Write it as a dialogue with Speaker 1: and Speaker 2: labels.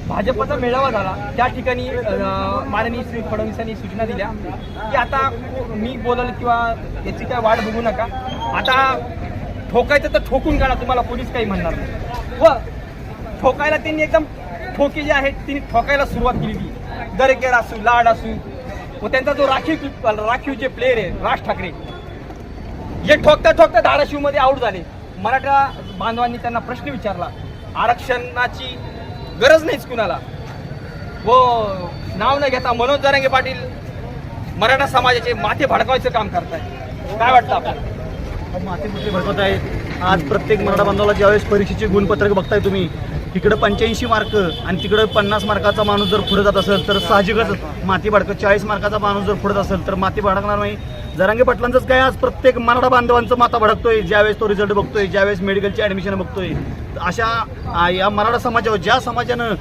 Speaker 1: भाजपचा मेळावा झाला त्या ठिकाणी माननीय श्री फडणवीसांनी सूचना दिल्या की आता मी बोलल किंवा याची काय वाट बघू नका, आता ठोकायचं तर ठोकून काढा, तुम्हाला पोलीस काही म्हणणार नाही. व ठोकायला त्यांनी एकदम ठोके जे आहेत त्यांनी ठोकायला सुरुवात केली. दरेकर असू, लाड असू व त्यांचा जो राखीव जे प्लेयर आहे राज ठाकरे, हे ठोकता ठोकता धाराशिवमध्ये आऊट झाले. मराठा बांधवांनी त्यांना प्रश्न विचारला, आरक्षणाची गरज नाहीच कुणाला, व नाव न घेता मनोज जरांगे पाटील मराठा समाजाचे माथे भडकावायचं काम करताय. काय वाटतं आपल्याला?
Speaker 2: माथे कुठे भडकत आहेत. आज प्रत्येक मराठा बांधवाला ज्यावेळेस परीक्षेचे गुणपत्रक बघताय तुम्ही, इकडं 85 मार्क आणि तिकडं 50 मार्काचा माणूस जर पुढे जात असेल तर साहजिकच माती भडकत. 40 मार्काचा माणूस जर पुढे असेल तर माती भडकणार नाही. जरांगे पाटलांचंच काय, आज प्रत्येक मराठा बांधवांचं माथा भडकतोय ज्यावेळेस तो रिझल्ट बघतोय, ज्यावेळेस मेडिकलची ॲडमिशन बघतोय. अशा या मराठा समाजावर ज्या समाजानं